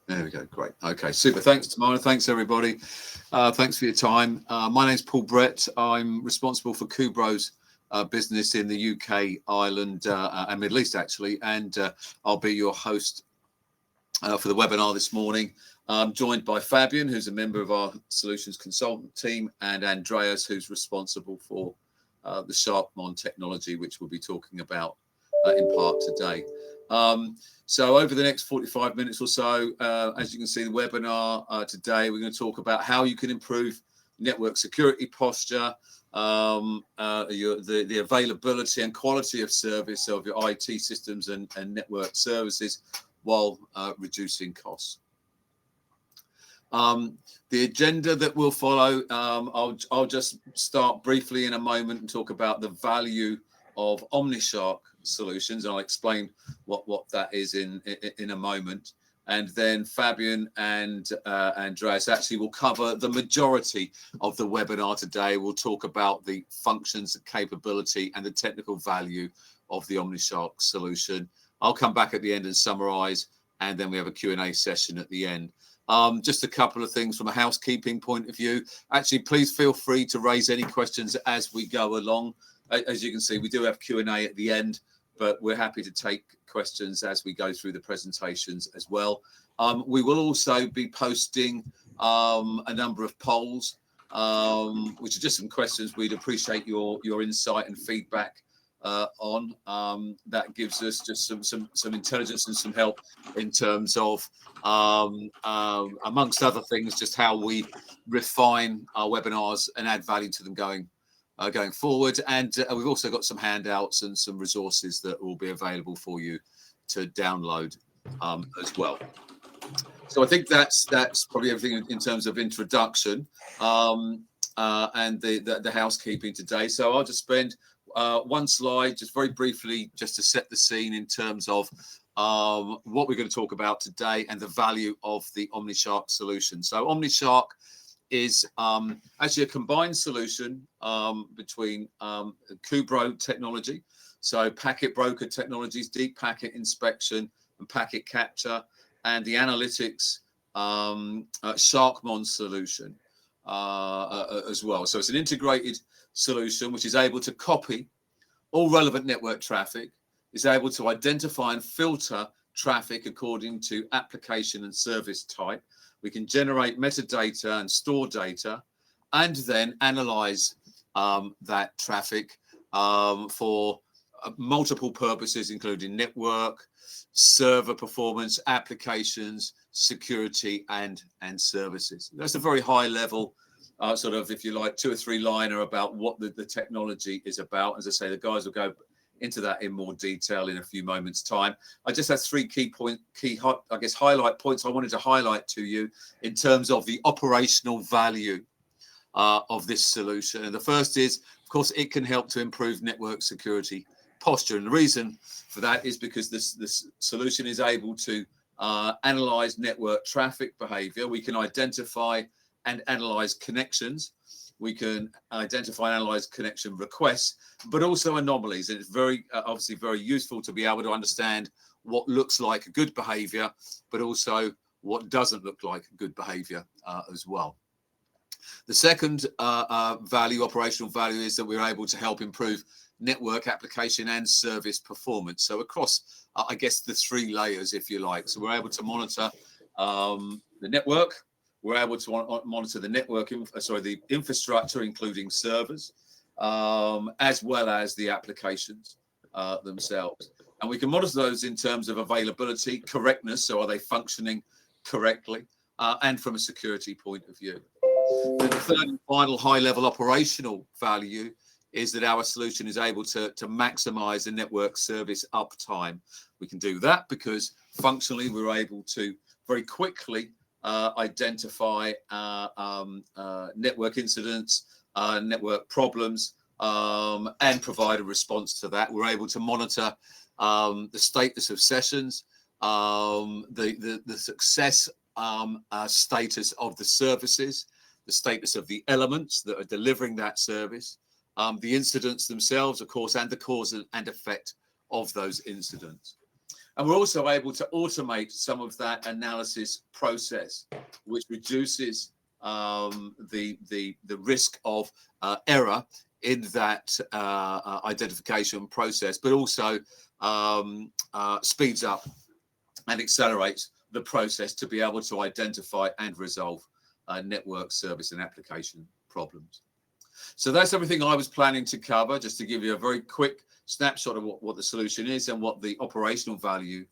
There we go. Great. Okay, super. Thanks, Tamara. Thanks, everybody. Thanks for your time. My name's Paul Brett. I'm responsible for Cubro's business in the UK, Ireland, and Middle East, actually. And I'll be your host for the webinar this morning. I'm joined by Fabian, who's a member of our solutions consultant team, and Andreas, who's responsible for the Sharkmon technology, which we'll be talking about in part today. So over the next 45 minutes or so, as you can see, the webinar today, we're going to talk about how you can improve network security posture, the availability and quality of service of your IT systems and network services while reducing costs. The agenda that will follow, I'll just start briefly in a moment and talk about the value of OmniShark solutions. I'll explain what that is in a moment. And then Fabian and Andreas actually will cover the majority of the webinar today. We'll talk about the functions, capability, and the technical value of the OmniShark solution. I'll come back at the end and summarize, and then we have a Q&A session at the end. Just a couple of things from a housekeeping point of view. Actually, please feel free to raise any questions as we go along. As you can see, we do have Q&A at the end, but we're happy to take questions as we go through the presentations as well. We will also be posting a number of polls, which are just some questions we'd appreciate your insight and feedback on. That gives us just some intelligence and some help in terms of, amongst other things, just how we refine our webinars and add value to them going forward. And we've also got some handouts and some resources that will be available for you to download as well. So I think that's probably everything in terms of introduction and the housekeeping today. So I'll just spend one slide just very briefly just to set the scene in terms of what we're going to talk about today and the value of the OmniShark solution. So OmniShark is actually a combined solution between Cubro technology, so packet broker technologies, deep packet inspection and packet capture, and the analytics Sharkmon solution as well. So it's an integrated solution which is able to copy all relevant network traffic, is able to identify and filter traffic according to application and service type. We can generate metadata and store data, and then analyze that traffic for multiple purposes, including network, server performance, applications, security, and services. That's a very high level, sort of, if you like, 2 or 3 liner about what the technology is about. As I say, the guys will go into that in more detail in a few moments' time. I just have 3 highlight points I wanted to highlight to you in terms of the operational value of this solution. And the first is, of course, it can help to improve network security posture. And the reason for that is because this solution is able to analyze network traffic behavior. We can identify and analyze connections. We can identify and analyze connection requests, but also anomalies. And it's very, obviously very useful to be able to understand what looks like good behavior, but also what doesn't look like good behavior as well. The second operational value, is that we're able to help improve network application and service performance. So across, I guess, the 3 layers, if you like. So we're able to monitor the network. We're able to monitor the network, the infrastructure, including servers, as well as the applications themselves. And we can monitor those in terms of availability, correctness, so are they functioning correctly, and from a security point of view. Then the third and final high-level operational value is that our solution is able to maximize the network service uptime. We can do that because functionally we're able to very quickly identify network incidents, network problems, and provide a response to that. We're able to monitor the status of sessions, the success status of the services, the status of the elements that are delivering that service, the incidents themselves, of course, and the cause and effect of those incidents. And we're also able to automate some of that analysis process, which reduces the risk of error in that identification process, but also speeds up and accelerates the process to be able to identify and resolve network service and application problems. So that's everything I was planning to cover, just to give you a very quick snapshot of what the solution is and what the operational value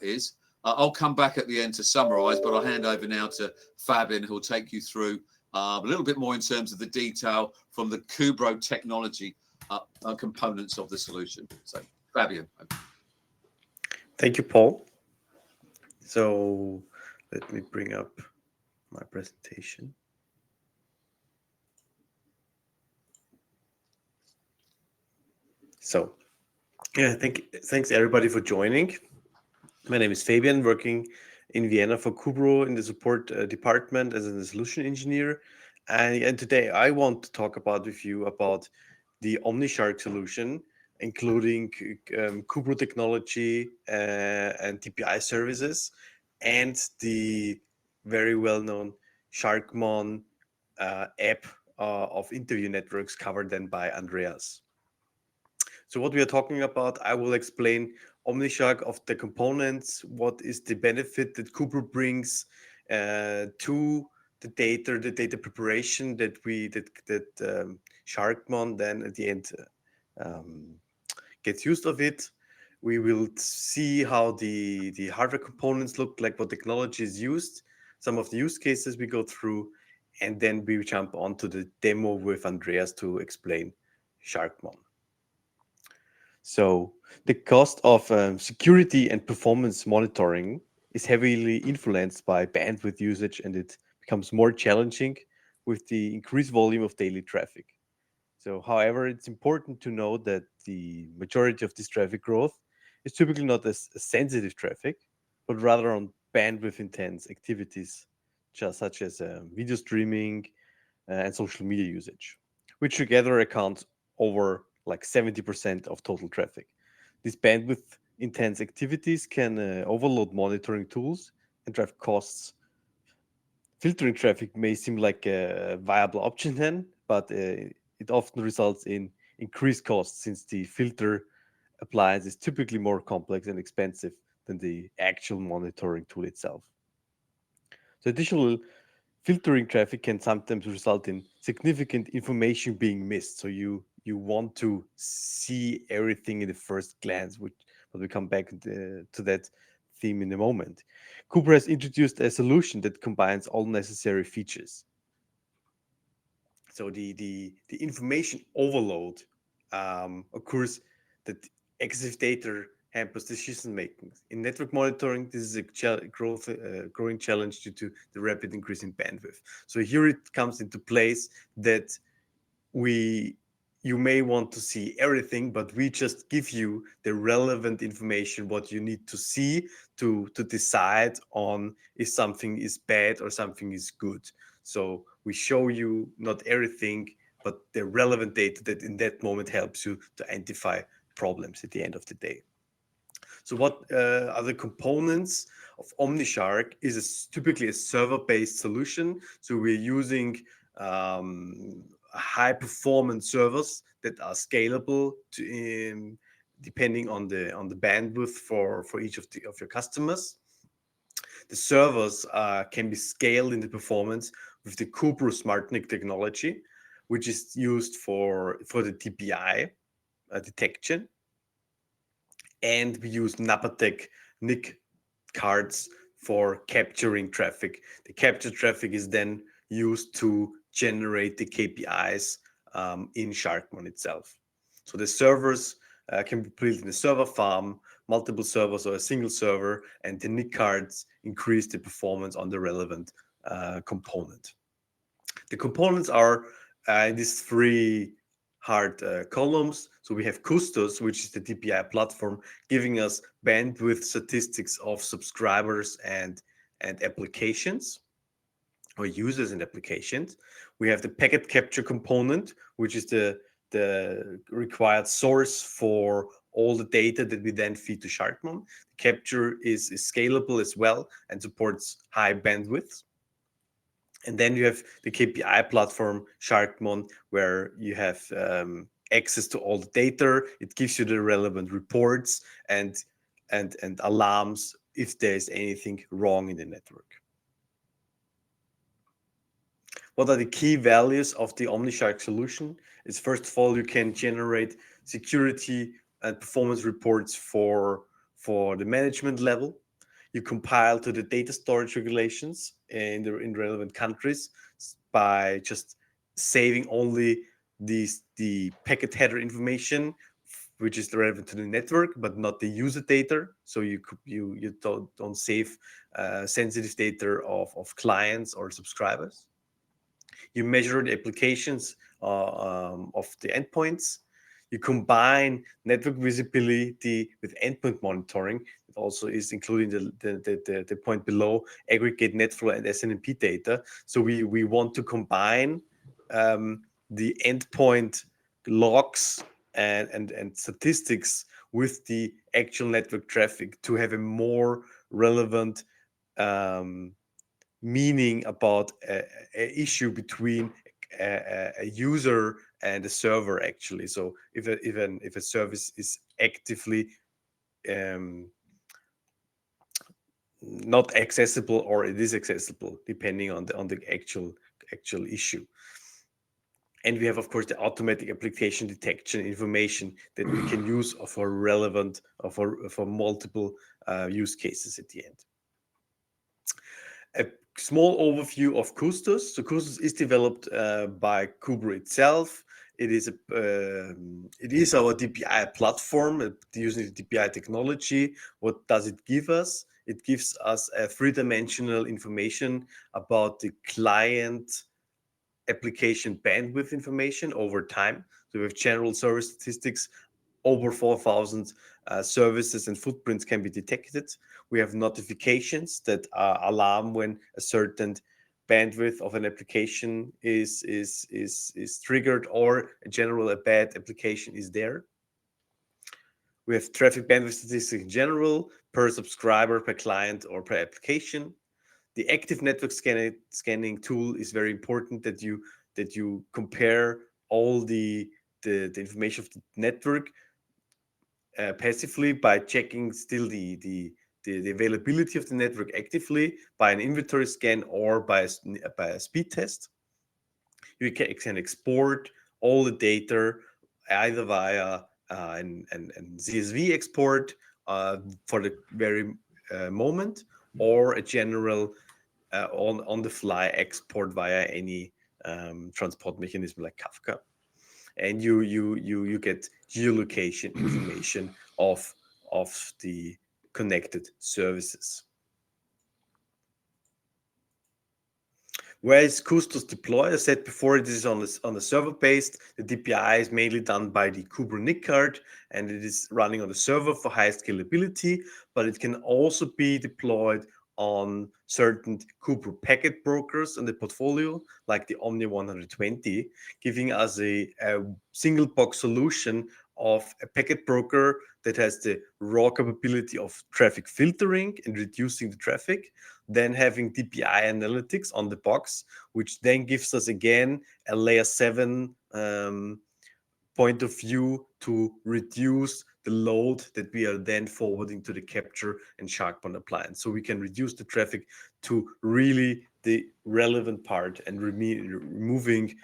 is. I'll come back at the end to summarize, but I'll hand over now to Fabian, who'll take you through a little bit more in terms of the detail from the Cubro technology components of the solution. So, Fabian. Thank you, Paul. So let me bring up my presentation. So, yeah, thanks everybody for joining. My name is Fabian, working in Vienna for Cubro in the support department as a solution engineer. And today I want to talk with you about the OmniShark solution, including Cubro technology and TPI services, and the very well-known Sharkmon app of interview networks covered then by Andreas. So what we are talking about, I will explain OmniShark of the components, what is the benefit that Cubro brings to the data preparation that Sharkmon then at the end gets used of it. We will see how the hardware components look like, what technology is used, some of the use cases we go through, and then we jump onto the demo with Andreas to explain Sharkmon. So the cost of security and performance monitoring is heavily influenced by bandwidth usage, and it becomes more challenging with the increased volume of daily traffic. So, however, it's important to note that the majority of this traffic growth is typically not as sensitive traffic, but rather on bandwidth intense activities, such as video streaming and social media usage, which together account over like 70% of total traffic. These bandwidth intense activities can overload monitoring tools and drive costs. Filtering traffic may seem like a viable option then, but it often results in increased costs since the filter appliance is typically more complex and expensive than the actual monitoring tool itself. So additional filtering traffic can sometimes result in significant information being missed. So you want to see everything in the first glance, but we come back to that theme in a moment. Cubro has introduced a solution that combines all necessary features. So the information overload occurs that excessive data hampers decision making. In network monitoring, this is a growing challenge due to the rapid increase in bandwidth. So here it comes into place that you may want to see everything, but we just give you the relevant information, what you need to see to decide on if something is bad or something is good. So we show you not everything, but the relevant data that in that moment helps you to identify problems at the end of the day. So what are the components of OmniShark? Typically a server-based solution. So we're using high performance servers that are scalable depending on the bandwidth for each of your customers. The servers can be scaled in the performance with the Cubro SmartNIC technology, which is used for the TPI detection. And we use Napatech NIC cards for capturing traffic. The captured traffic is then used to generate the KPIs in Sharkmon itself. So the servers can be built in a server farm, multiple servers or a single server, and the NIC cards increase the performance on the relevant component. The components are in these three hard columns. So we have Custos, which is the TPI platform, giving us bandwidth statistics of subscribers and applications, or users and applications. We have the packet capture component, which is the required source for all the data that we then feed to Sharkmon. Capture is scalable as well and supports high bandwidth. And then you have the KPI platform Sharkmon, where you have access to all the data. It gives you the relevant reports and alarms if there's anything wrong in the network. What are the key values of the OmniShark solution? Is first of all, you can generate security and performance reports for the management level. You compile to the data storage regulations in relevant countries by just saving only the packet header information, which is relevant to the network, but not the user data. So you don't save sensitive data of clients or subscribers. You measure the applications of the endpoints. You combine network visibility with endpoint monitoring. It also is including the point below, aggregate NetFlow and SNMP data. So we want to combine the endpoint logs and statistics with the actual network traffic to have a more relevant meaning about a issue between a user and a server, actually. So if a service is actively not accessible or it is accessible, depending on the actual issue. And we have, of course, the automatic application detection information that we can use for relevant for multiple use cases at the end. A small overview of Custos. So Custos is developed by Cubro itself. It is our DPI platform using the DPI technology. What does it give us? It gives us a three-dimensional information about the client application bandwidth information over time. So we have general service statistics. Over 4,000 services and footprints can be detected. We have notifications that alarm when a certain bandwidth of an application is triggered or a bad application is there. We have traffic bandwidth statistics in general, per subscriber, per client, or per application. The active network scanning tool is very important, that you compare all the information of the network passively by checking still the availability of the network actively by an inventory scan or by a speed test. You can export all the data either via an CSV export for the very moment, or a general on the fly export via any transport mechanism like Kafka. And you get geolocation information of the connected services. Where is Custos deployed? I said before, it is on the server based. The DPI is mainly done by the Cubro NIC card, and it is running on the server for high scalability, but it can also be deployed on certain Cubro packet brokers in the portfolio, like the Omni 120, giving us a single box solution of a packet broker that has the raw capability of traffic filtering and reducing the traffic, then having DPI analytics on the box, which then gives us again a layer 7 point of view to reduce the load that we are then forwarding to the capture and Sharkmon appliance. So we can reduce the traffic to really the relevant part and removing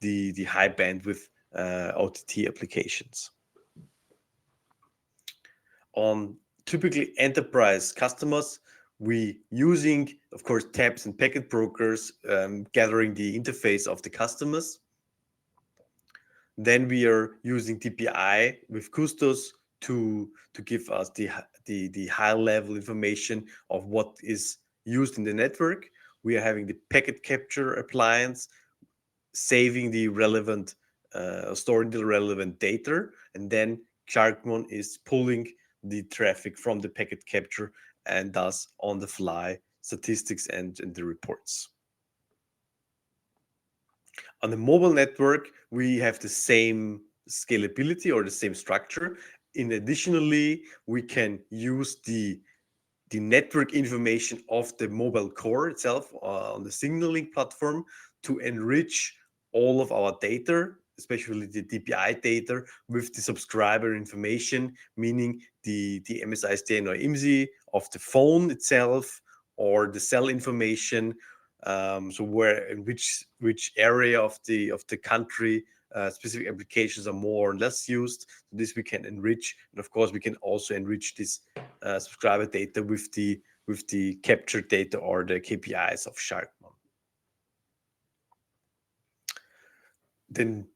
the high bandwidth OTT applications. On typically enterprise customers, we using, of course, tabs and packet brokers, gathering the interface of the customers. Then we are using DPI with Custos to give us the high level information of what is used in the network. We are having the packet capture appliance, saving the relevant, storing the relevant data, and then Sharkmon is pulling the traffic from the packet capture and thus on the fly statistics and the reports. On the mobile network, we have the same scalability or the same structure. additionally, we can use the network information of the mobile core itself on the signaling platform to enrich all of our data, especially the DPI data, with the subscriber information, meaning the MSISDN or IMSI of the phone itself or the cell information. So where in which area of the country specific applications are more or less used. So this we can enrich, and of course we can also enrich this subscriber data with the captured data or the KPIs of Sharkmon. Then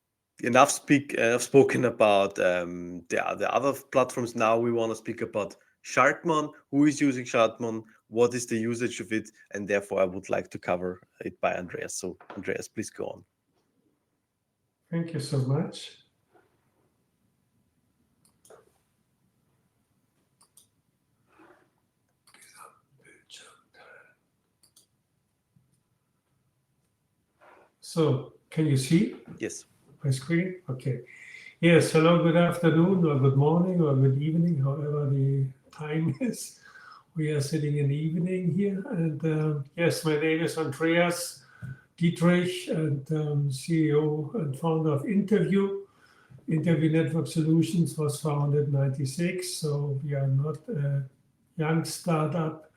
enough spoken about the other platforms. Now we want to speak about Sharkmon. Who is using Sharkmon? What is the usage of it? And therefore, I would like to cover it by Andreas. So, Andreas, please go on. Thank you so much. So, can you see? Yes. My screen? Okay. Yes, hello, good afternoon, or good morning, or good evening, however the time is. We are sitting in the evening here. And yes, my name is Andreas Dietrich, and CEO and founder of Interview. Interview Network Solutions was founded in 96, so we are not a young startup.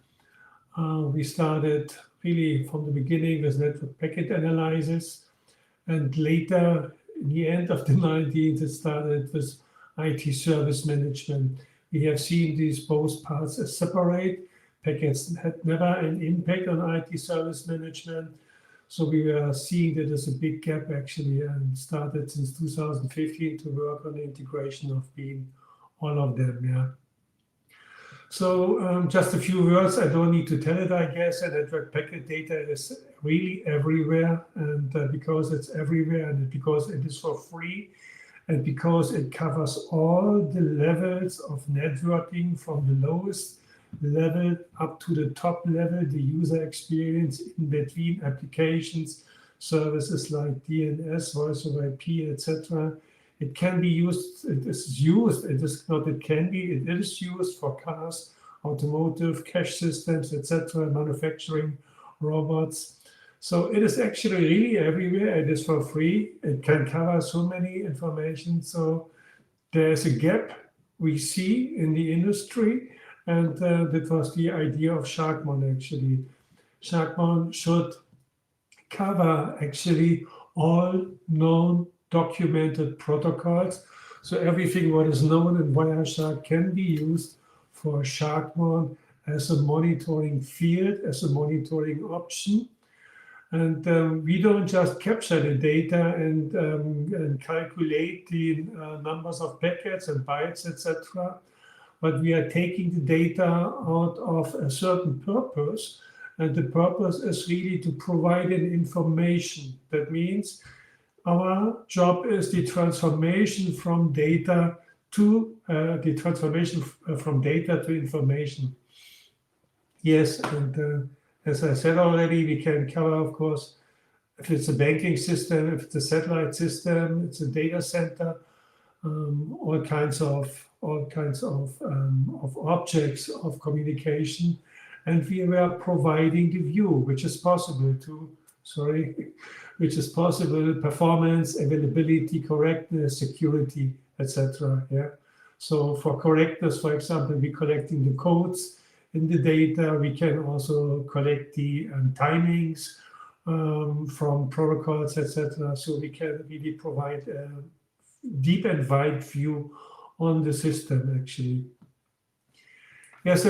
We started really from the beginning with network packet analysis, and later, in the end of the 90s, it started with IT service management. We have seen these both parts as separate. Packets had never an impact on IT service management. So we were seeing that there's a big gap actually, and started since 2015 to work on the integration of being all of them. Yeah. So just a few words, I don't need to tell it, I guess. And network packet data is really everywhere. And because it's everywhere, and because it is for free, and because it covers all the levels of networking from the lowest level up to the top level, the user experience in between applications, services like DNS, voice over IP, etc. It can be used, it is used, it is not it can be, it is used for cars, automotive, cash systems, etc., manufacturing, robots. So it is actually really everywhere. It is for free. It can cover so many information. So there's a gap we see in the industry. And that was the idea of Sharkmon actually. Sharkmon should cover actually all known documented protocols. So everything what is known in Wireshark can be used for Sharkmon as a monitoring field, as a monitoring option. And we don't just capture the data and calculate the numbers of packets and bytes, etc. But we are taking the data out of a certain purpose. And the purpose is really to provide an information. That means our job is the transformation from data to information. Yes, and as I said already, we can cover, of course, if it's a banking system, if it's a satellite system, it's a data center, all kinds of objects of communication, and we were providing the view, which is possible performance, availability, correctness, security, etc. Yeah. So for correctness, for example, we're collecting the codes in the data. We can also collect the timings from protocols, etc. So we can really provide a deep and wide view on the system, actually. Yes,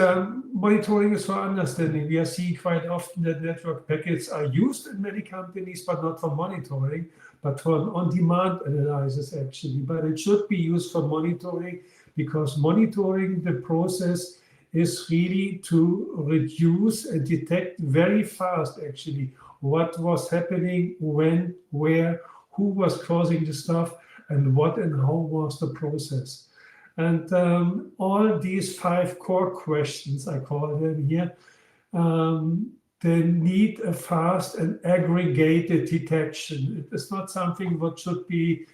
monitoring is for understanding. We are seeing quite often that network packets are used in many companies, but not for monitoring, but for on-demand analysis, actually. But it should be used for monitoring, because monitoring the process is really to reduce and detect very fast, actually, what was happening, when, where, who was causing the stuff, and what and how was the process. And all these 5 core questions, I call them here, they need a fast and aggregated detection. It is not something what should be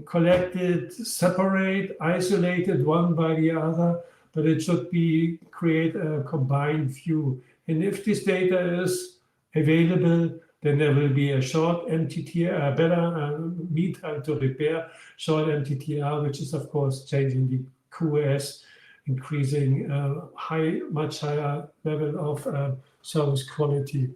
collected, separate, isolated one by the other, but it should be create a combined view. And if this data is available, then there will be a short MTTR, better mean time to repair, short MTTR, which is of course changing the QoS, increasing much higher level of service quality.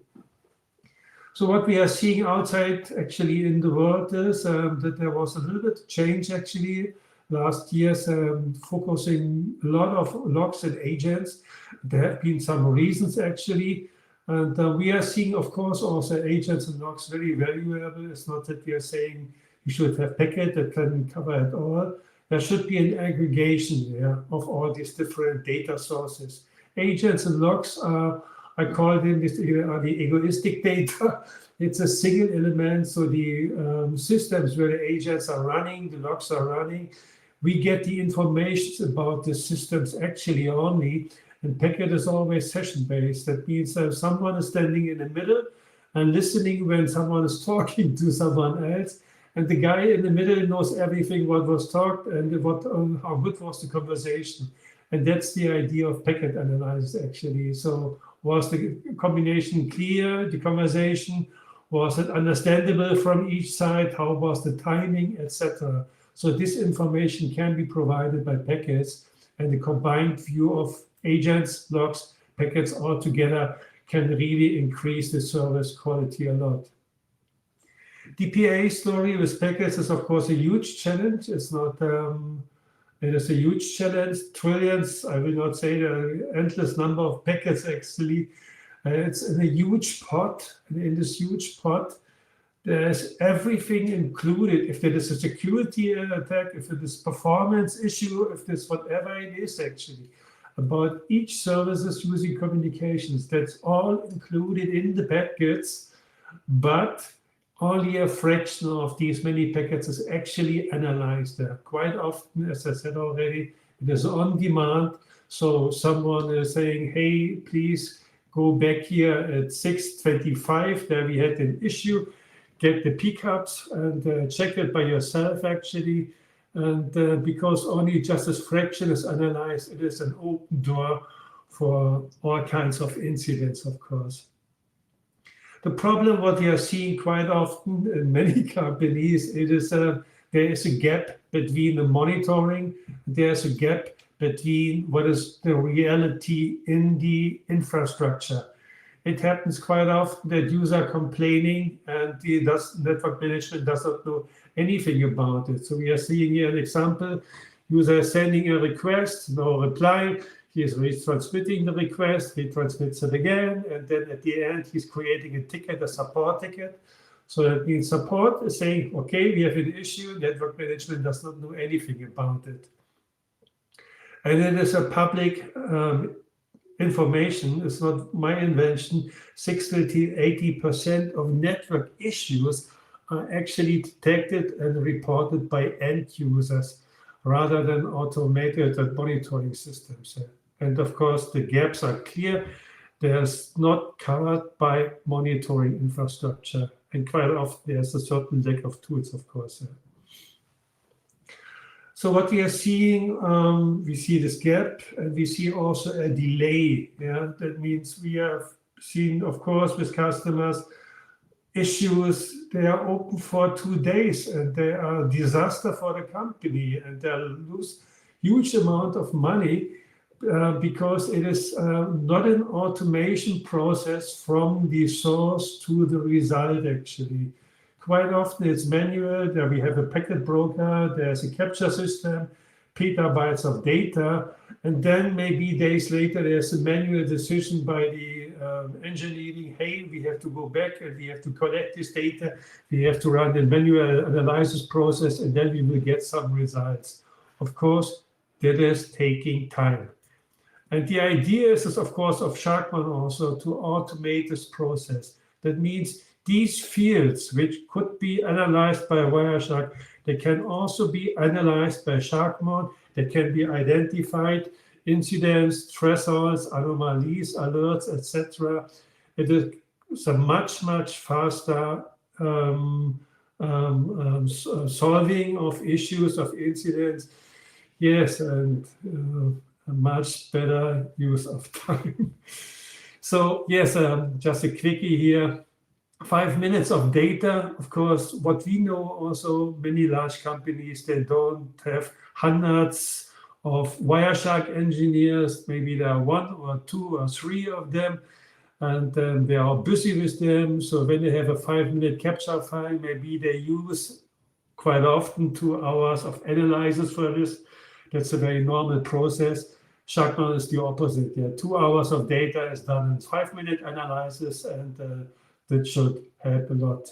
So what we are seeing outside actually in the world is that there was a little bit of change actually last year, focusing a lot of logs and agents. There have been some reasons actually. And we are seeing, of course, also agents and logs very valuable. It's not that we are saying you should have packet that can cover it all. There should be an aggregation of all these different data sources. Agents and logs are, I call them this, are the egoistic data. It's a single element. So the systems where the agents are running, the logs are running, we get the information about the systems actually only. And packet is always session-based. That means that someone is standing in the middle and listening when someone is talking to someone else. And the guy in the middle knows everything what was talked and how good was the conversation. And that's the idea of packet analysis, actually. So was the combination clear, the conversation? Was it understandable from each side? How was the timing, etc.? So this information can be provided by packets, and the combined view of agents, logs, packets all together can really increase the service quality a lot. The PA story with packets is, of course, a huge challenge. It's not, it is a huge challenge. Trillions, I will not say the endless number of packets actually. It's in a huge pot, and in this huge pot, there's everything included. If there is a security attack, if it is performance issue, if there's whatever it is actually, about each services using communications, that's all included in the packets, but only a fraction of these many packets is actually analyzed there. Quite often, as I said already, it is on demand. So someone is saying, hey, please go back here at 6:25, there we had an issue, get the pickups and check it by yourself actually. And because only just a fraction is analyzed, it is an open door for all kinds of incidents, of course. The problem, what we are seeing quite often in many companies, it is there is a gap between the monitoring, there's a gap between what is the reality in the infrastructure. It happens quite often that users are complaining and the network management does not know anything about it. So we are seeing here an example, user is sending a request, no reply, he is retransmitting the request, he transmits it again, and then at the end he's creating a ticket, a support ticket. So that means support is saying, okay, we have an issue, network management does not know anything about it. And it is a public information, it's not my invention. 60 to 80% of network issues are actually detected and reported by end users rather than automated monitoring systems. And of course, the gaps are clear. There's not covered by monitoring infrastructure. And quite often there's a certain lack of tools, of course. So what we are seeing, we see this gap, and we see also a delay. Yeah, that means we have seen, of course, with customers, issues, they are open for 2 days, and they are a disaster for the company, and they lose huge amount of money because it is not an automation process from the source to the result, actually. Quite often it's manual, there we have a packet broker, there's a capture system, petabytes of data, and then maybe days later there's a manual decision by the engineering, hey, we have to go back and we have to collect this data, we have to run the manual analysis process, and then we will get some results. Of course, that is taking time. And the idea is of course, of Sharkmon also to automate this process. That means these fields, which could be analyzed by Wireshark, they can also be analyzed by Sharkmon. They can be identified, incidents, thresholds, anomalies, alerts, etc. It is a much, much faster solving of issues, of incidents. Yes, and a much better use of time. So yes, just a quickie here. 5 minutes of data. Of course, what we know also, many large companies, they don't have hundreds of Wireshark engineers. Maybe there are 1 or 2 or 3 of them, and they are busy with them. So when they have a 5-minute capture file, maybe they use quite often 2 hours of analysis for this. That's a very normal process. Sharkmon is the opposite. Yeah, 2 hours of data is done in 5-minute analysis, and that should help a lot.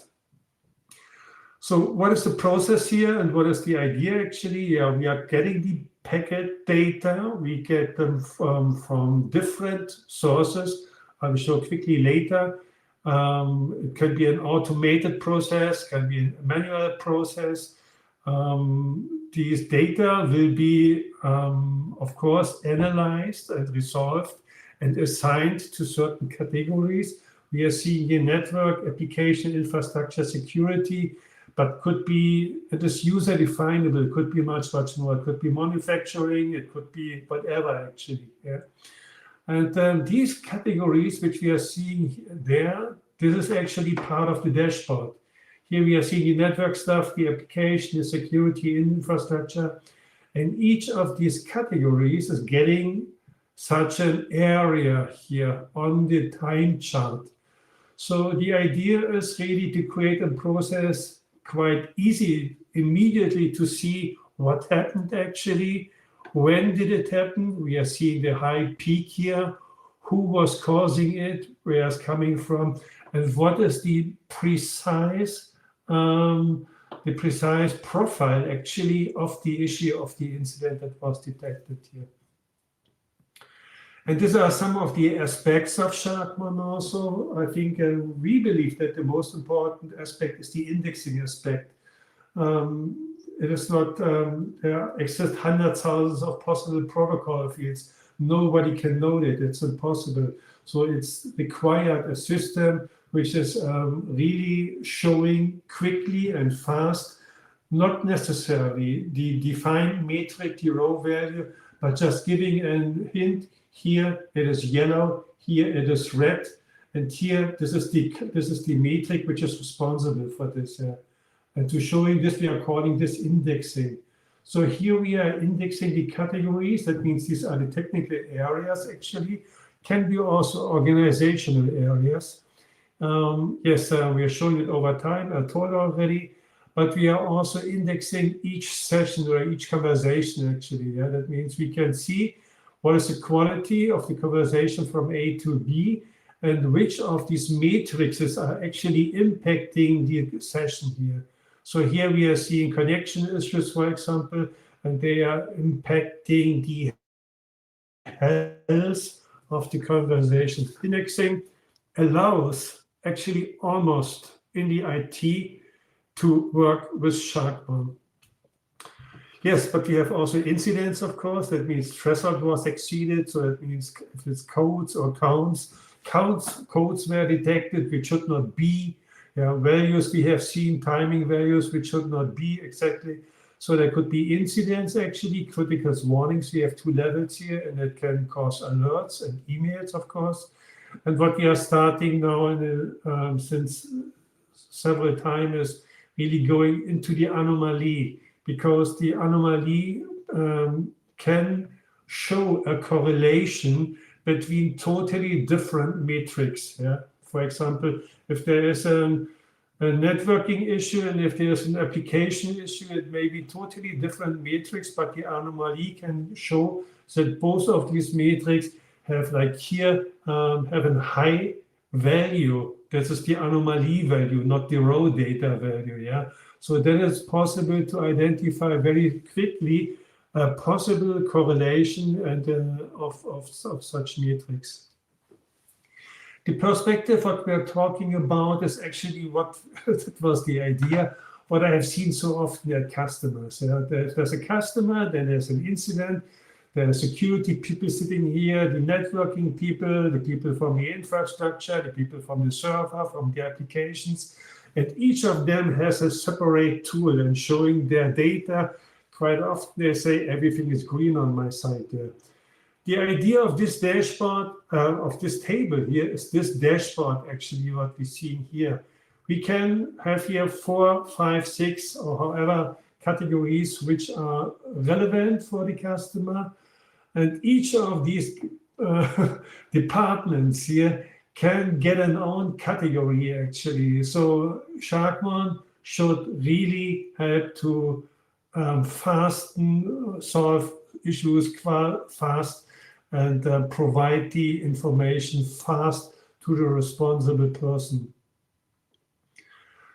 So what is the process here and what is the idea actually? Yeah, we are getting the packet data. We get them from different sources. I will show quickly later. It can be an automated process, can be a manual process. These data will be, of course, analyzed and resolved and assigned to certain categories. We are seeing here network, application, infrastructure, security, but could be, it is user definable, it could be much more. It could be manufacturing, it could be whatever actually. Yeah. And these categories which we are seeing there, this is actually part of the dashboard. Here we are seeing the network stuff, the application, the security, infrastructure, and each of these categories is getting such an area here on the time chart. So the idea is really to create a process quite easy immediately to see what happened actually, when did it happen. We are seeing the high peak here, who was causing it, where it's coming from, and what is the precise profile actually of the issue of the incident that was detected here. And these are some of the aspects of Sharkmon also. I think we believe that the most important aspect is the indexing aspect. It is not, there exist hundreds of thousands of possible protocol fields. Nobody can know it, it's impossible. So it's required a system which is really showing quickly and fast, not necessarily the defined metric, the raw value, but just giving a hint. Here it is yellow, here it is red, and here this is the metric which is responsible for this. And to showing this, we are calling this indexing. So here we are indexing the categories. That means these are the technical areas actually. Can be also organizational areas. Yes, we are showing it over time, I told already, but we are also indexing each session or each conversation actually. Yeah? That means we can see what is the quality of the conversation from A to B, and which of these matrices are actually impacting the session here. So here we are seeing connection issues, for example, and they are impacting the health of the conversation. Indexing allows actually almost in the IT to work with Sharkmon. Yes, but we have also incidents, of course. That means threshold was exceeded. So that means if it's codes or codes were detected which should not be. Values we have seen, timing values which should not be exactly. So there could be incidents actually, critical warnings. We have 2 levels here, and it can cause alerts and emails, of course. And what we are starting now since several times is really going into the anomaly, because the anomaly can show a correlation between totally different metrics. Yeah? For example, if there is a networking issue and if there is an application issue, it may be totally different metrics, but the anomaly can show that both of these metrics have, like here, have a high value. This is the anomaly value, not the raw data value. Yeah. So then it's possible to identify very quickly a possible correlation and of such metrics. The perspective what we are talking about is actually what that was the idea, what I have seen so often at customers. There's a customer, then there's an incident, there are security people sitting here, the networking people, the people from the infrastructure, the people from the server, from the applications. And each of them has a separate tool and showing their data. Quite often they say everything is green on my side there. The idea of this dashboard, of this table here, is this dashboard actually what we're seeing here. We can have here 4, 5, 6, or however categories which are relevant for the customer. And each of these departments here can get an own category actually. So Sharkmon should really help to solve issues fast and provide the information fast to the responsible person.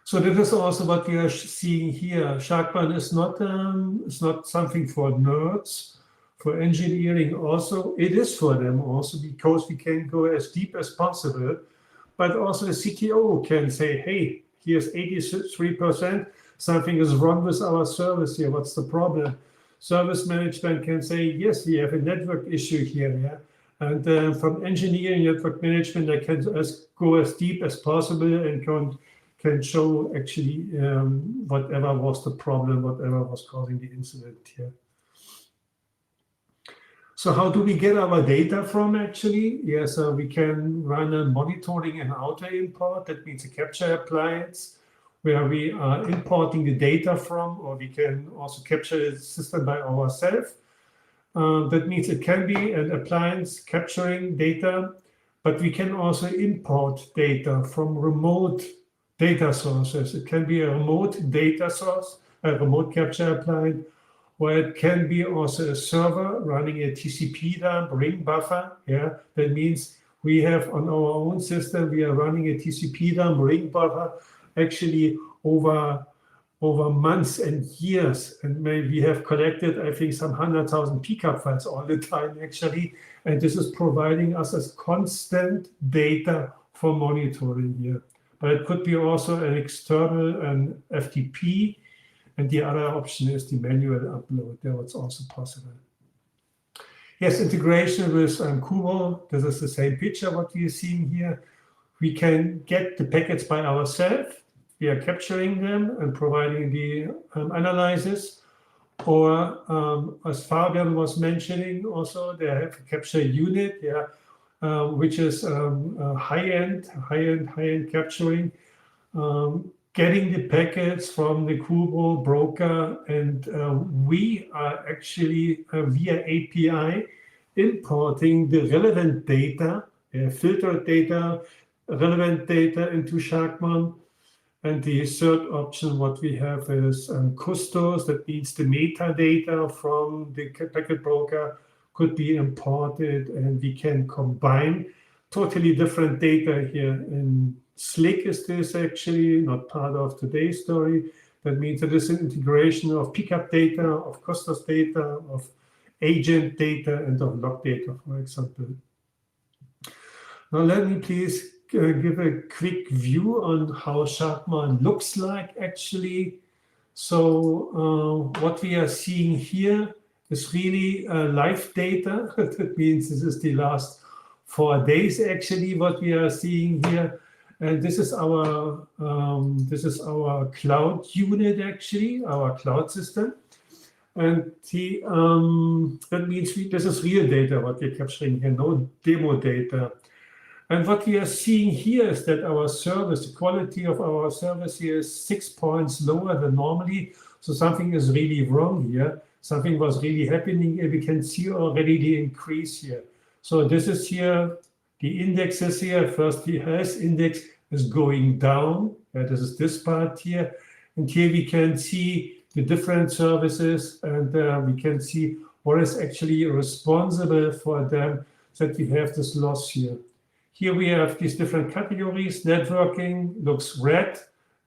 So that is also what we are seeing here. Sharkmon is not something for nerds, for engineering also. It is for them also because we can go as deep as possible, but also the CTO can say, hey, here's 83%, something is wrong with our service here, what's the problem? Service management can say, yes, we have a network issue here, yeah? And from engineering network management, I can go as deep as possible and can show actually whatever was the problem, whatever was causing the incident here. So how do we get our data from actually? Yes, we can run a monitoring and auto import. That means a capture appliance where we are importing the data from, or we can also capture the system by ourselves. That means it can be an appliance capturing data, but we can also import data from remote data sources. It can be a remote data source, a remote capture appliance, or it can be also a server running a TCP dump ring buffer. Yeah, that means we have on our own system, we are running a TCP dump ring buffer actually over months and years. And maybe we have collected, I think, some 100,000 pcap files all the time actually. And this is providing us as constant data for monitoring here. But it could be also an external, an FTP. And the other option is the manual upload. That's also possible. Yes, integration with Cubro. This is the same picture what we are seeing here. We can get the packets by ourselves. We are capturing them and providing the analysis. Or as Fabian was mentioning, also they have a capture unit, yeah, which is high-end capturing. Getting the packets from the Cubro broker, and we are actually via API importing the relevant data, filtered data, relevant data into Sharkmon. And the third option, what we have is custos, that means the metadata from the packet broker could be imported, and we can combine totally different data here. In Slick is this actually not part of today's story. That means it is an integration of pickup data, of custos data, of agent data, and of log data, for example. Now let me please give a quick view on how Sharkmon looks like actually. So what we are seeing here is really live data. That means this is the last 4 days actually what we are seeing here. And this is our cloud unit actually, our cloud system. And that means this is real data what we're capturing here, no demo data. And what we are seeing here is that our service, the quality of our service here is 6 points lower than normally. So something is really wrong here. Something was really happening, and we can see already the increase here. So this is here, the indexes here. First, the health index is going down. This is this part here. And here we can see the different services, and we can see what is actually responsible for them, that we have this loss here. Here we have these different categories. Networking looks red.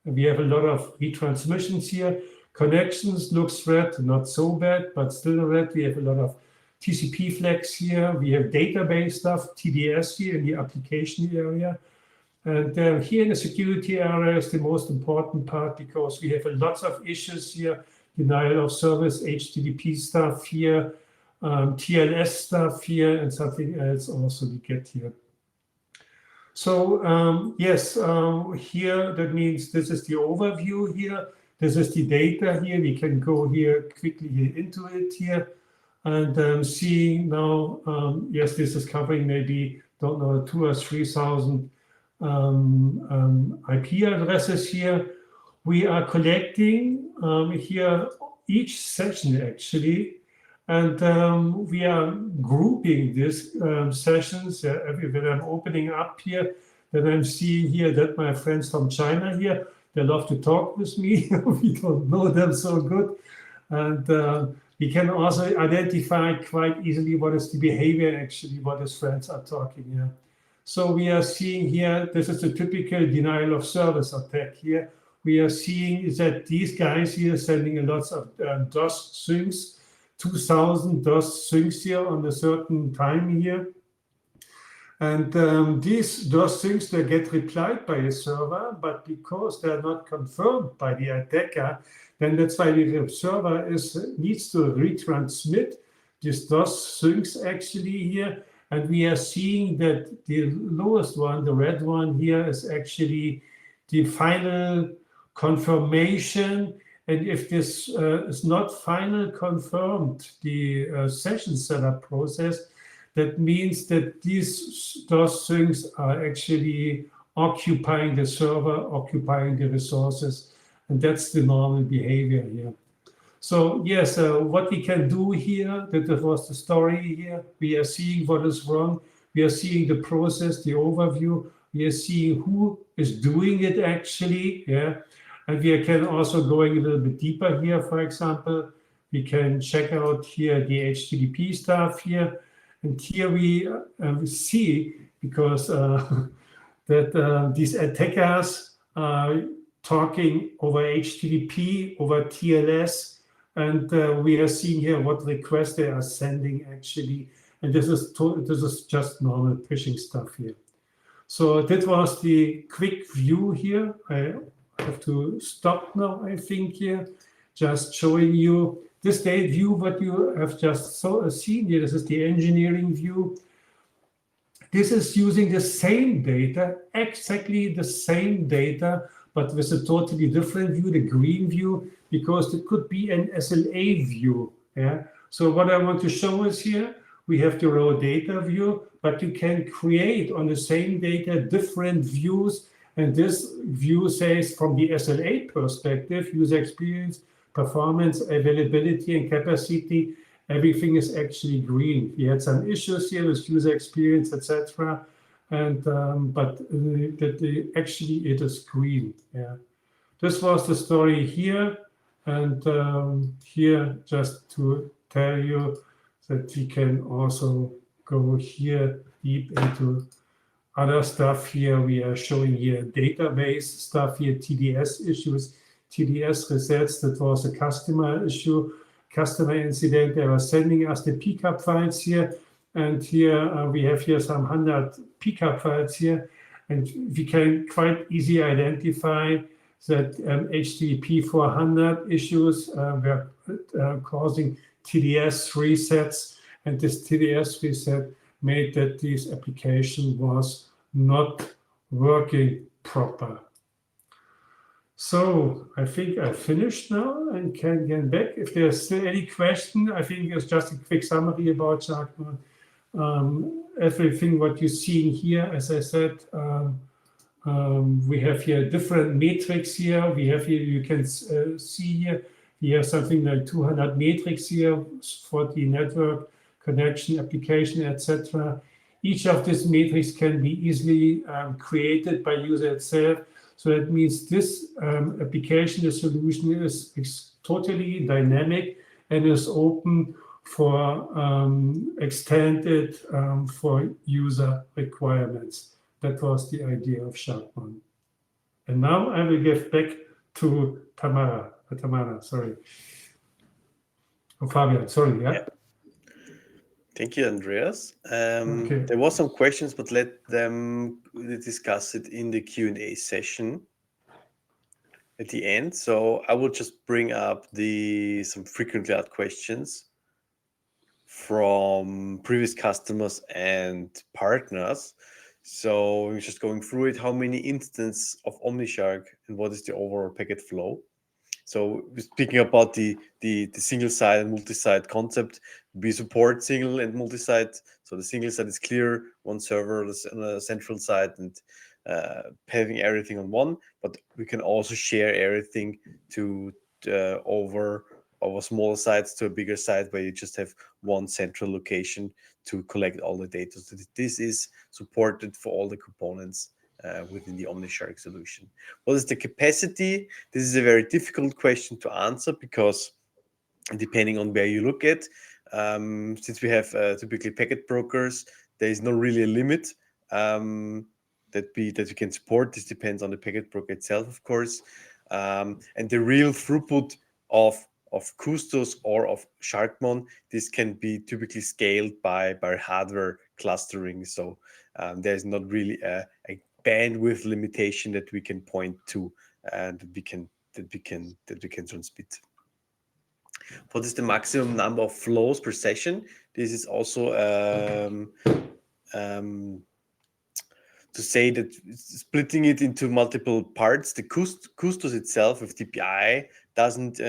And we have a lot of retransmissions here. Connections looks red, not so bad, but still red. We have a lot of TCP flags here. We have database stuff, TDS here in the application area. And here in the security area is the most important part, because we have lots of issues here. Denial of service, HTTP stuff here, TLS stuff here, and something else also we get here. So yes, here that means this is the overview here. This is the data here. We can go here quickly here into it here, and seeing now. Yes, this is covering maybe don't know 2,000 or 3,000 IP addresses here. We are collecting here each session actually, and we are grouping these sessions everywhere. I'm opening up here, then I'm seeing here that my friends from China here, they love to talk with me. We don't know them so good. And we can also identify quite easily what is the behavior actually, what his friends are talking here. So we are seeing here, this is a typical denial of service attack here. We are seeing that these guys here sending a lot of DOS syncs, 2,000 DOS syncs here on a certain time here. And these DOS syncs, they get replied by a server, but because they're not confirmed by the attacker, then that's why the server needs to retransmit these DOS syncs actually here. And we are seeing that the lowest one, the red one here, is actually the final confirmation. And if this is not final confirmed, the session setup process, that means that these DOS things are actually occupying the server, occupying the resources, and that's the normal behavior here. So yes, what we can do here, that was the story here. We are seeing what is wrong. We are seeing the process, the overview. We are seeing who is doing it actually, yeah. And we can also going a little bit deeper here, for example. We can check out here the HTTP stuff here. And here we see, because that these attackers are talking over HTTP, over TLS, and we are seeing here what requests they are sending actually. And this is just normal phishing stuff here. So that was the quick view here. I have to stop now, I think here, just showing you this day view, what you have just seen here. This is the engineering view. This is using the same data, exactly the same data, but with a totally different view, the green view, because it could be an SLA view. Yeah. So what I want to show is here, we have the raw data view, but you can create on the same data different views. And this view says from the SLA perspective, user experience, performance, availability, and capacity, everything is actually green. We had some issues here with user experience, etc. And but actually it is green. Yeah. This was the story here, and here just to tell you that we can also go here deep into other stuff here. We are showing here database stuff here, TDS issues, TDS results. That was a customer issue, customer incident. They were sending us the pcap files here. And here we have here some 100 pcap files here. And we can quite easily identify that HTTP 400 issues were causing TDS resets. And this TDS reset made that this application was not working proper. So I think I finished now and can get back. If there's still any question, I think it's just a quick summary about Sharkmon. Everything what you see here, as I said, we have here different metrics here. We have here, you can see here, we have something like 200 metrics here for the network, connection, application, etc. Each of these metrics can be easily created by user itself. So that means this application, the solution is totally dynamic and is open for extended for user requirements. That was the idea of Sharkmon. And now I will give back to Tamara. Sorry. Oh, Fabian, sorry, yeah. Thank you, Andreas. There was some questions, but let them discuss it in the Q&A session at the end. So I will just bring up some frequently asked questions from previous customers and partners. So we're just going through it. How many instances of OmniShark and what is the overall packet flow? So speaking about the single site and multi-site concept, we support single and multi-site. So the single site is clear, one server on a central site and having everything on one. But we can also share everything to over smaller sites to a bigger site where you just have one central location to collect all the data. So this is supported for all the components within the OmniShark solution. What is the capacity? This is a very difficult question to answer because depending on where you look at, since we have typically packet brokers, there is not really a limit that we can support. This depends on the packet broker itself, of course, and the real throughput of Custos or of Sharkmon. This can be typically scaled by hardware clustering. So there's not really a bandwidth limitation that we can point to and that we can transmit. What is the maximum number of flows per session? This is also to say that splitting it into multiple parts. The Custos itself with DPI doesn't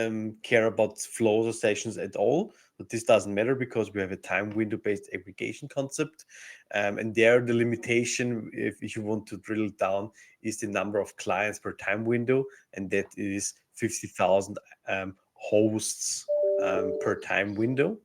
care about flows or sessions at all, but this doesn't matter because we have a time window based aggregation concept, and there the limitation, if you want to drill it down, is the number of clients per time window, and that is 50,000 hosts per time window.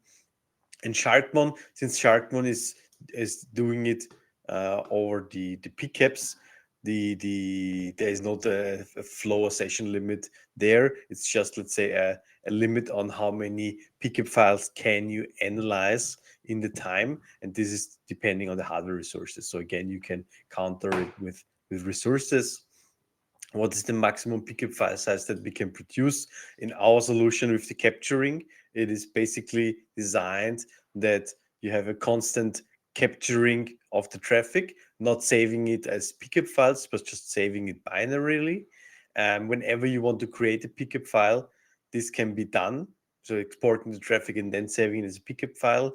And Sharkmon, since Sharkmon is doing it over the PCAPs, there is not a flow or session limit there. It's just, let's say, a limit on how many PCAP files can you analyze in the time, and this is depending on the hardware resources. So again, you can counter it with resources. What is the maximum PCAP file size that we can produce in our solution with the capturing? It is basically designed that you have a constant capturing of the traffic, not saving it as PCAP files, but just saving it binarily. Whenever you want to create a PCAP file, this can be done. So exporting the traffic and then saving it as a PCAP file.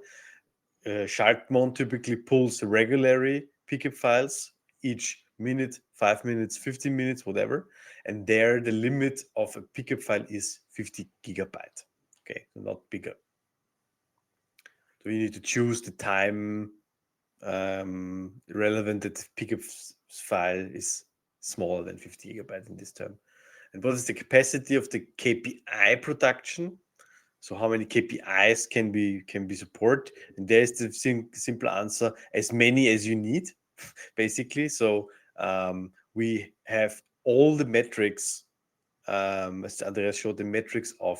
Sharkmon typically pulls regularly PCAP files each minute, 5 minutes, 15 minutes, whatever. And there the limit of a PCAP file is 50 gigabyte. Okay, so not bigger. So you need to choose the time relevant that the PCAP file is smaller than 50 gigabytes in this term. And what is the capacity of the KPI production? So how many KPIs can be support? And there's the simple answer: as many as you need, basically. So we have all the metrics. As Andreas showed, the metrics of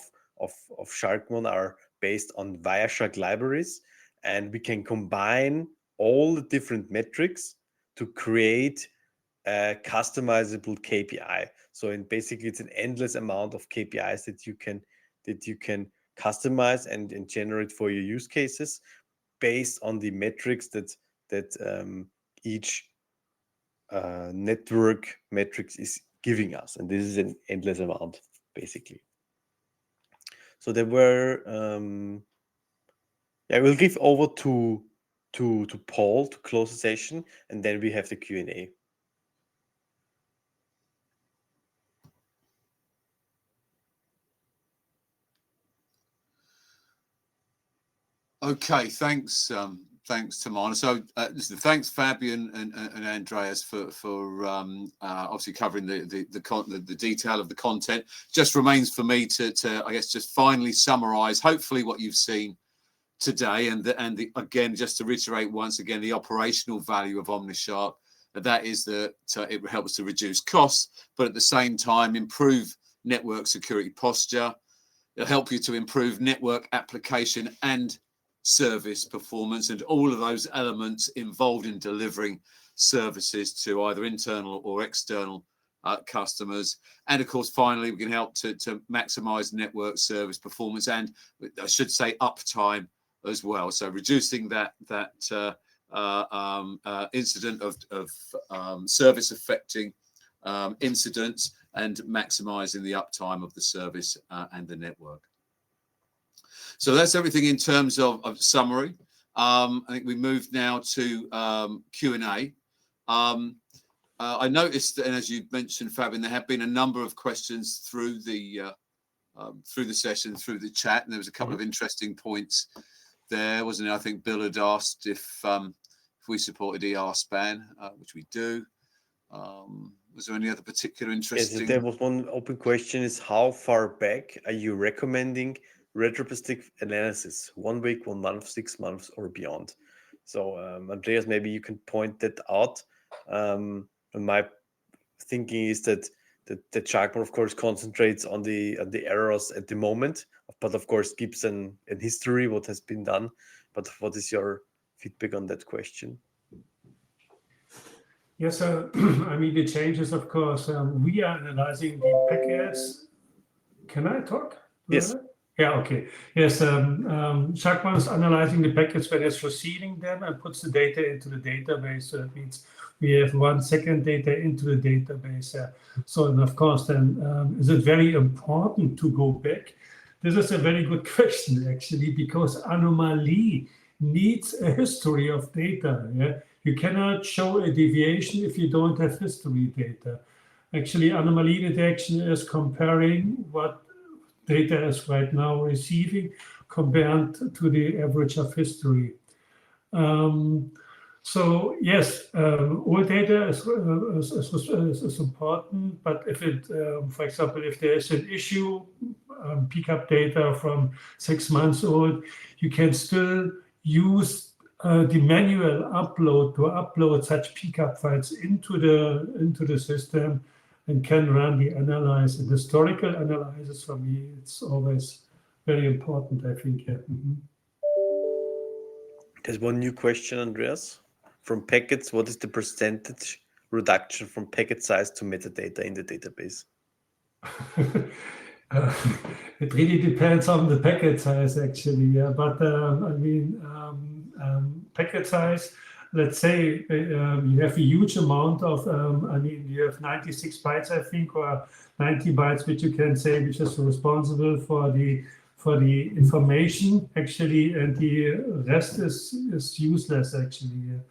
Sharkmon are based on Wireshark libraries, and we can combine all the different metrics to create a customizable KPI. So basically, it's an endless amount of KPIs that you can customize and generate for your use cases based on the metrics that each network metrics is giving us, and this is an endless amount basically. So there were we'll give over to Paul to close the session, and then we have the Q&A. Okay, thanks, Tamana. So, listen, thanks, Fabian and Andreas, for obviously covering the detail of the content. Just remains for me to I guess just finally summarize, hopefully, what you've seen today, and again, just to reiterate once again, the operational value of OmniShark. That is that it helps to reduce costs, but at the same time improve network security posture. It'll help you to improve network application and service performance, and all of those elements involved in delivering services to either internal or external customers. And of course, finally, we can help to maximize network service performance, and I should say uptime as well. So reducing that incident of service affecting incidents, and maximizing the uptime of the service and the network. So that's everything in terms of summary. I think we move now to Q&A. I noticed, and as you mentioned, Fabian, there have been a number of questions through the session, through the chat, and there was a couple of interesting points there, wasn't it? I think Bill had asked if we supported ER-SPAN, which we do. Was there any other particular interesting? Yes, there was one open question: is how far back are you recommending retrospective analysis? 1 week, 1 month, 6 months, or beyond? So, Andreas, maybe you can point that out. And my thinking is that Sharkmon, of course, concentrates on the errors at the moment, but of course keeps an history what has been done. But what is your feedback on that question? Yes, I mean, the changes, of course, we are analyzing the packets. Can I talk? Yes. Yeah, okay. Yes, Sharkmon is analyzing the packets when it's receiving them and puts the data into the database. So that means we have 1 second data into the database. So, and of course, then is it very important to go back? This is a very good question, actually, because anomaly needs a history of data. Yeah? You cannot show a deviation if you don't have history data. Actually, anomaly detection is comparing what data is right now receiving compared to the average of history. So yes, all data is important, but if it, for example, if there is an issue, pick up data from 6 months old, you can still use the manual upload to upload such pickup files into the system and can run the analysis. And historical analysis for me, it's always very important, I think. Yeah. There's one new question, Andreas. From packets, what is the percentage reduction from packet size to metadata in the database? It really depends on the packet size, actually. Yeah. But I mean, packet size, let's say you have a huge amount of, I mean, you have 96 bytes, I think, or 90 bytes, which you can say, which is responsible for the information, actually, and the rest is useless, actually. Yeah.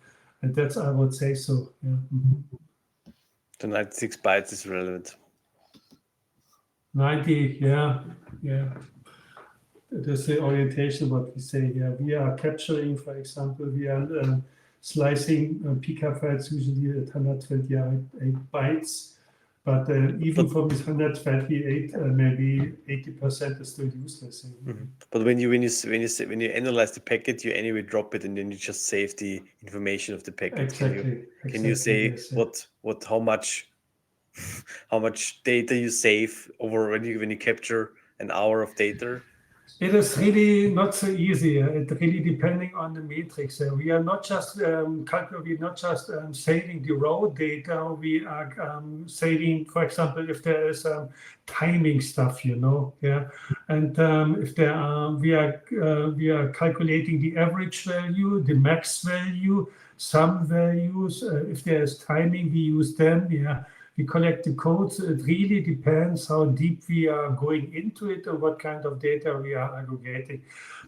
And that's, I would say so. Yeah. The 96 bytes is relevant. 90, yeah. That's the orientation, what we say here. We are capturing, for example, we are slicing pcap files usually at 128 bytes. But even from this 128, maybe 80% is still useless. But when you analyze the packet, you anyway drop it and then you just save the information of the packet. Exactly. Can you say yes, how much data you save over when you capture an hour of data? It is really not so easy. It really depending on the matrix. We are not just saving the raw data. We are saving, for example, if there is timing stuff, yeah. And if there are, we are calculating the average value, the max value, some values. If there is timing, we use them. Yeah. We collect the codes. It really depends how deep we are going into it and what kind of data we are aggregating.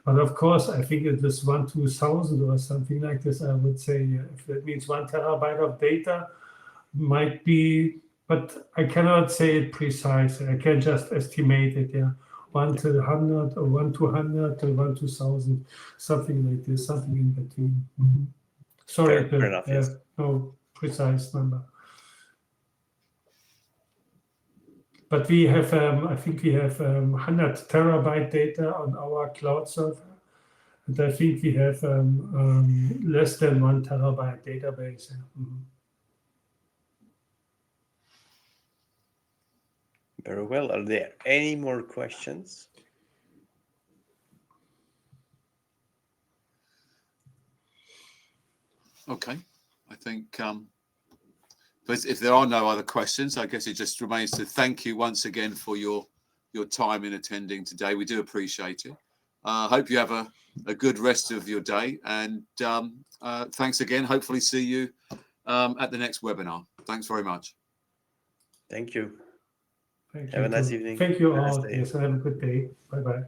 But of course, I think it is 1 to 1,000 or something like this, I would say. If that means 1 terabyte of data, might be, but I cannot say it precise. I can just estimate it, yeah. 1 to 100 or 1 to 100 or 1 to 1,000, something like this, something in between. Sorry, fair enough, yes. No precise number. But we have, I think we have 100 terabyte data on our cloud server. And I think we have less than 1 terabyte database. Very well. Are there any more questions? Okay. I think but if there are no other questions, I guess it just remains to thank you once again for your time in attending today. We do appreciate it. Hope you have a good rest of your day. And thanks again. Hopefully see you at the next webinar. Thanks very much. Thank you. Thank Have you a nice too. evening. Thank you Have a nice all. day. Yes, have a good day. Bye-bye.